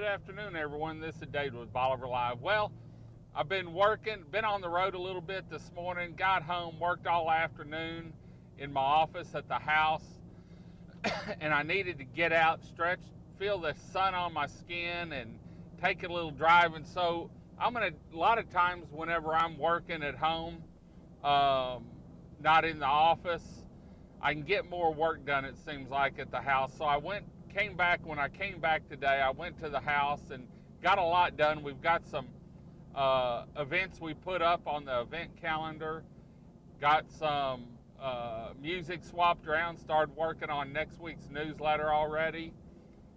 afternoon, everyone. This is Dave with Bolivar Live. Well, I've been on the road a little bit this morning, got home, worked all afternoon in my office at the house, and I needed to get out, stretch, feel the sun on my skin, and take a little driving. So a lot of times whenever I'm working at home, not in the office, I can get more work done, it seems like, at the house. So when I came back today, I went to the house and got a lot done. We've got some events we put up on the event calendar, got some music swapped around, started working on next week's newsletter already.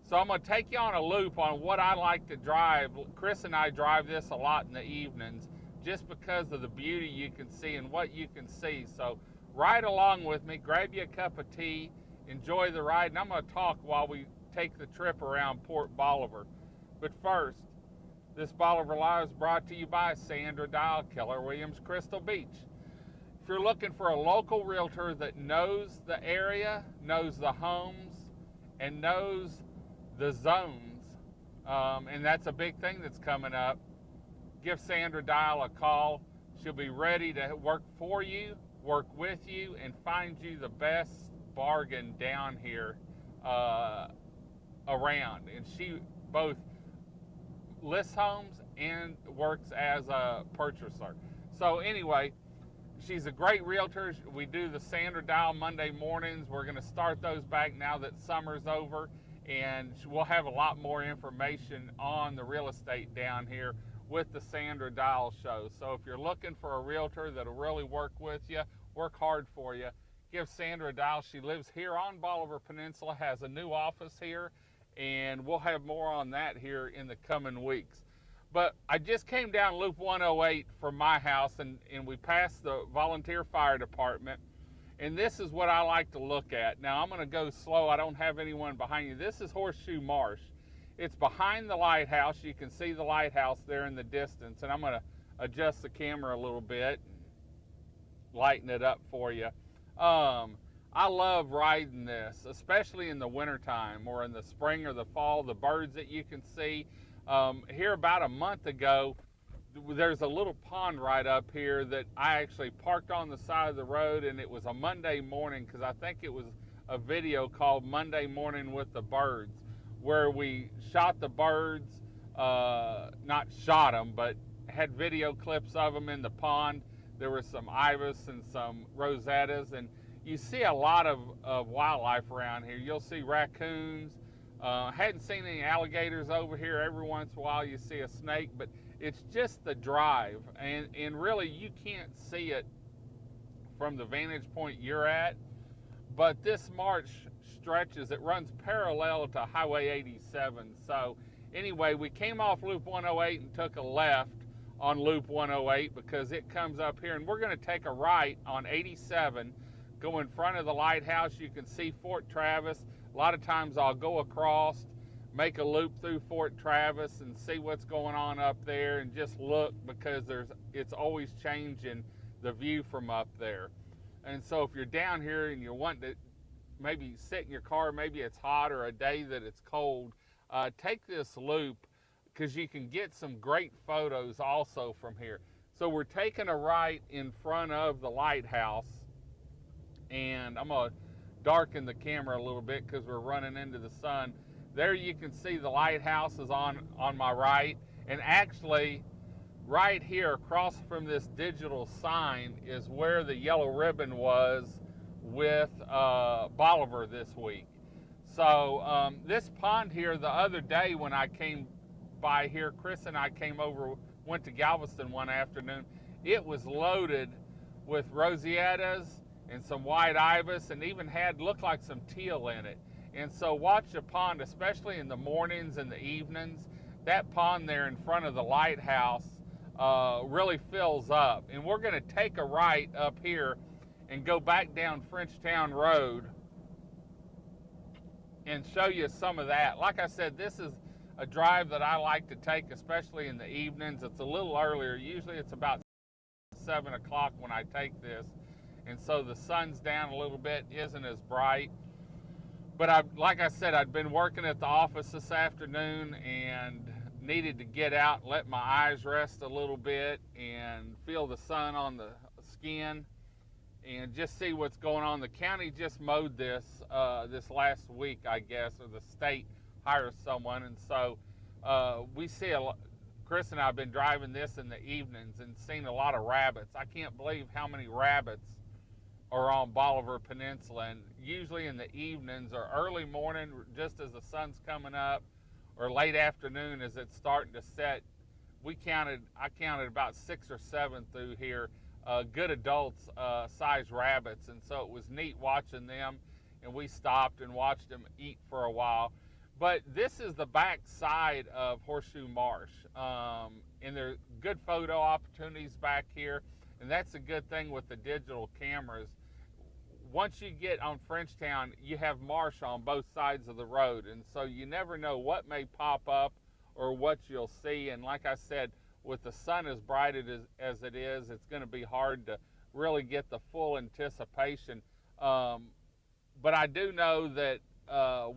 So I'm going to take you on a loop on what I like to drive. Chris and I drive this a lot in the evenings just because of the beauty you can see and what you can see. So ride along with me, grab you a cup of tea, enjoy the ride, and I'm going to talk while we take the trip around Port Bolivar. But first, this Bolivar Live is brought to you by Sandra Dial, Keller Williams, Crystal Beach. If you're looking for a local realtor that knows the area, knows the homes, and knows the zones, and that's a big thing that's coming up, give Sandra Dial a call. She'll be ready to work for you, work with you, and find you the best bargain down here around. And she both lists homes and works as a purchaser. So anyway, she's a great realtor. We do the Sandra Dial Monday mornings. We're going to start those back now that summer's over, and we'll have a lot more information on the real estate down here with the Sandra Dial show. So if you're looking for a realtor that'll really work with you, work hard for you, give Sandra a dial. She lives here on Bolivar Peninsula, has a new office here, and we'll have more on that here in the coming weeks. But I just came down Loop 108 from my house, and we passed the volunteer fire department, and this is what I like to look at. Now I'm going to go slow. I don't have anyone behind you. This is Horseshoe Marsh. It's behind the lighthouse. You can see the lighthouse there in the distance, and I'm going to adjust the camera a little bit, lighten it up for you. I love riding this, especially in the wintertime or in the spring or the fall, the birds that you can see. Here about a month ago, there's a little pond right up here that I actually parked on the side of the road, and it was a Monday morning, because I think it was a video called Monday Morning with the Birds, where we shot the birds, not shot them, but had video clips of them in the pond. There were some ibis and some rosettas, and you see a lot of wildlife around here. You'll see raccoons. Hadn't seen any alligators over here. Every once in a while you see a snake, but it's just the drive, and really you can't see it from the vantage point you're at, but this marsh stretches, it runs parallel to Highway 87. So anyway, we came off Loop 108 and took a left on Loop 108 because it comes up here, and we're going to take a right on 87, go in front of the lighthouse. You can see Fort Travis. A lot of times I'll go across, make a loop through Fort Travis and see what's going on up there, and just look, because it's always changing the view from up there. And so if you're down here and you want to maybe sit in your car, maybe it's hot or a day that it's cold, take this loop, because you can get some great photos also from here. So we're taking a right in front of the lighthouse, and I'm going to darken the camera a little bit because we're running into the sun. There you can see the lighthouse is on my right, and actually right here across from this digital sign is where the yellow ribbon was with Bolivar this week. So this pond here, the other day when I came by here, Chris and I came over, went to Galveston one afternoon, it was loaded with rosettas and some white ibis, and even looked like some teal in it. And so watch the pond, especially in the mornings and the evenings. That pond there in front of the lighthouse really fills up. And we're going to take a right up here and go back down Frenchtown Road and show you some of that. Like I said, this is a drive that I like to take, especially in the evenings. It's a little earlier. Usually it's about 7 o'clock when I take this, and so the sun's down a little bit, isn't as bright. But like I said, I'd been working at the office this afternoon and needed to get out and let my eyes rest a little bit and feel the sun on the skin and just see what's going on. The county just mowed this this last week, I guess, or the state hires someone, and so we see a lot. Chris and I have been driving this in the evenings and seen a lot of rabbits. I can't believe how many rabbits are on Bolivar Peninsula, and usually in the evenings or early morning, just as the sun's coming up, or late afternoon as it's starting to set. I counted about 6 or 7 through here, good adults size rabbits, and so it was neat watching them, and we stopped and watched them eat for a while. But this is the back side of Horseshoe Marsh, and there are good photo opportunities back here, and that's a good thing with the digital cameras. Once you get on Frenchtown, you have marsh on both sides of the road, and so you never know what may pop up or what you'll see. And like I said, with the sun as bright as it is, it's going to be hard to really get the full anticipation. But I do know that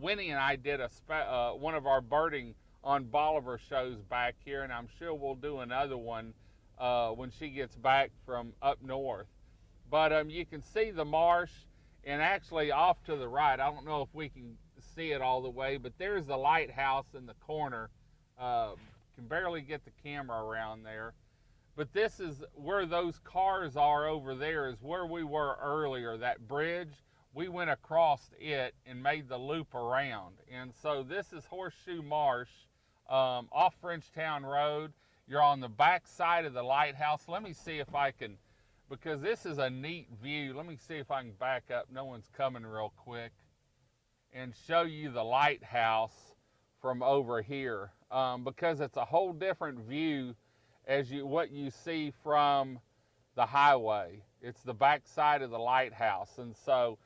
Winnie and I did one of our birding on Bolivar shows back here, and I'm sure we'll do another one when she gets back from up north. But you can see the marsh, and actually off to the right, I don't know if we can see it all the way, but there's the lighthouse in the corner. Can barely get the camera around there. But this is where those cars are over there, is where we were earlier, that bridge. We went across it and made the loop around. And so this is Horseshoe Marsh off Frenchtown Road. You're on the back side of the lighthouse. Let me see if I can, because this is a neat view. Let me see if I can back up. No one's coming real quick. And show you the lighthouse from over here, because it's a whole different view as what you see from the highway. It's the back side of the lighthouse, and so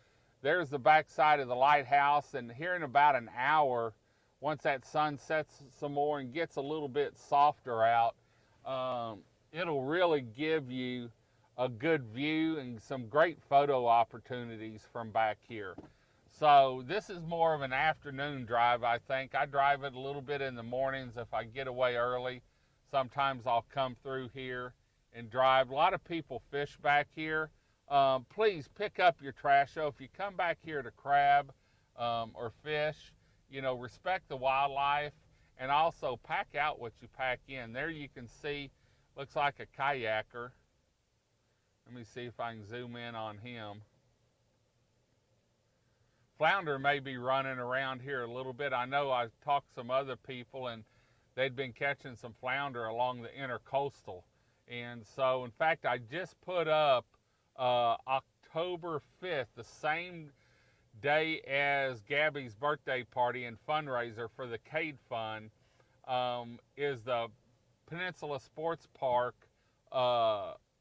there's the back side of the lighthouse. And here in about an hour, once that sun sets some more and gets a little bit softer out, it'll really give you a good view and some great photo opportunities from back here. So this is more of an afternoon drive, I think. I drive it a little bit in the mornings if I get away early. Sometimes I'll come through here and drive. A lot of people fish back here. Please pick up your trash. So if you come back here to crab or fish, respect the wildlife, and also pack out what you pack in. There you can see, looks like a kayaker. Let me see if I can zoom in on him. Flounder may be running around here a little bit. I know I've talked to some other people, and they'd been catching some flounder along the intercoastal. And so, in fact, I just put up October 5th, the same day as Gabby's birthday party and fundraiser for the Cade Fund, is the Peninsula Sports Park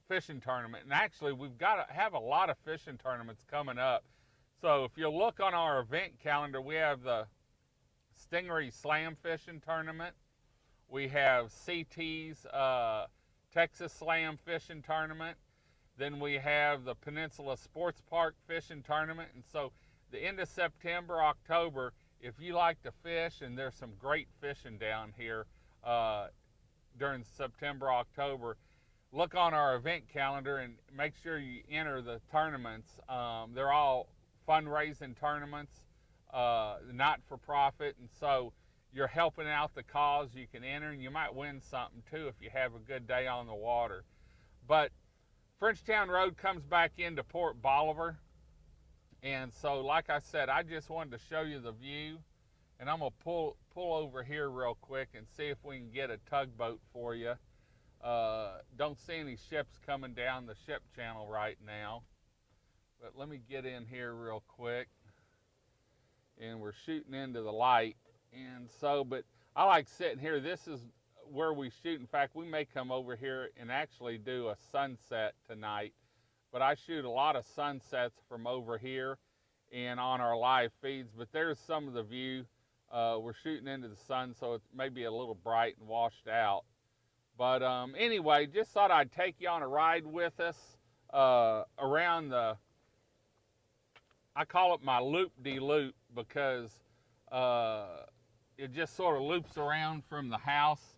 fishing tournament. And actually, we've got to have a lot of fishing tournaments coming up. So if you look on our event calendar, we have the Stingray Slam Fishing Tournament. We have CT's Texas Slam Fishing Tournament. Then we have the Peninsula Sports Park Fishing Tournament. And so the end of September, October, if you like to fish, and there's some great fishing down here during September, October, look on our event calendar and make sure you enter the tournaments. They're all fundraising tournaments, not for profit, and so you're helping out the cause. You can enter, and you might win something too if you have a good day on the water. But Frenchtown Road comes back into Port Bolivar, and so like I said, I just wanted to show you the view, and I'm gonna pull over here real quick and see if we can get a tugboat for you. Don't see any ships coming down the ship channel right now. But let me get in here real quick. And we're shooting into the light. And so, but I like sitting here. This is where we shoot. In fact, we may come over here and actually do a sunset tonight. But I shoot a lot of sunsets from over here and on our live feeds. But there's some of the view. We're shooting into the sun, so it may be a little bright and washed out. But anyway, just thought I'd take you on a ride with us around the I call it my loop-de-loop because it just sort of loops around from the house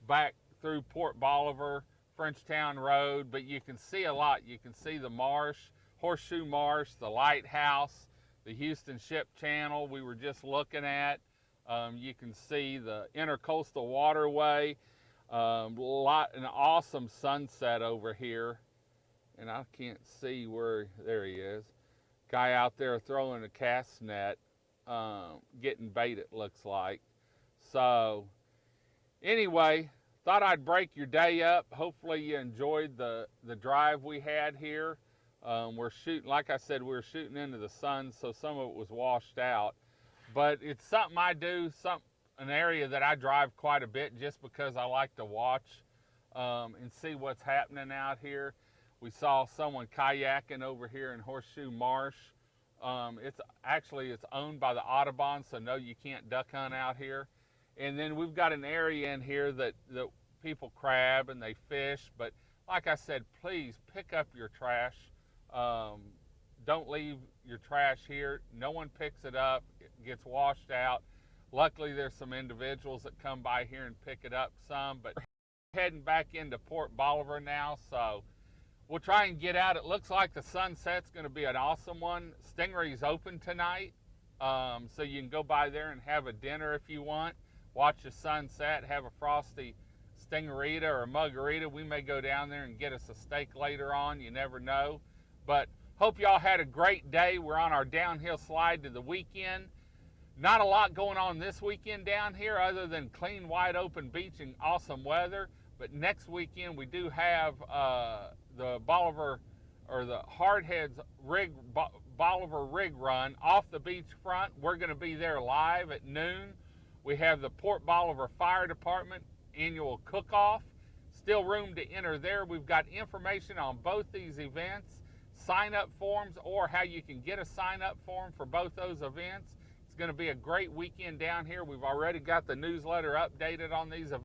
back through Port Bolivar, Frenchtown Road, but you can see a lot. You can see the marsh, Horseshoe Marsh, the lighthouse, the Houston Ship Channel we were just looking at. You can see the Intercoastal Waterway. An awesome sunset over here, and I can't see where, there he is. Guy out there throwing a cast net, getting bait it looks like. So anyway, thought I'd break your day up. Hopefully you enjoyed the drive we had here. We're shooting, like I said, we were shooting into the sun, so some of it was washed out. But it's something I do, an area that I drive quite a bit just because I like to watch and see what's happening out here. We saw someone kayaking over here in Horseshoe Marsh. It's owned by the Audubon, so no, you can't duck hunt out here. And then we've got an area in here that people crab and they fish. But like I said, please pick up your trash. Don't leave your trash here. No one picks it up. It gets washed out. Luckily, there's some individuals that come by here and pick it up some. But we're heading back into Port Bolivar now, so we'll try and get out. It looks like the sunset's going to be an awesome one. Stingray's open tonight, so you can go by there and have a dinner if you want. Watch the sunset, have a frosty stingarita or a margarita. We may go down there and get us a steak later on. You never know. But hope y'all had a great day. We're on our downhill slide to the weekend. Not a lot going on this weekend down here other than clean, wide open beach and awesome weather. But next weekend we do have the Bolivar, or the Hardheads Bolivar rig run off the beach front. We're going to be there live at noon. We have the Port Bolivar Fire Department annual cook-off. Still room to enter there. We've got information on both these events, sign-up forms, or how you can get a sign-up form for both those events. It's going to be a great weekend down here. We've already got the newsletter updated on these events.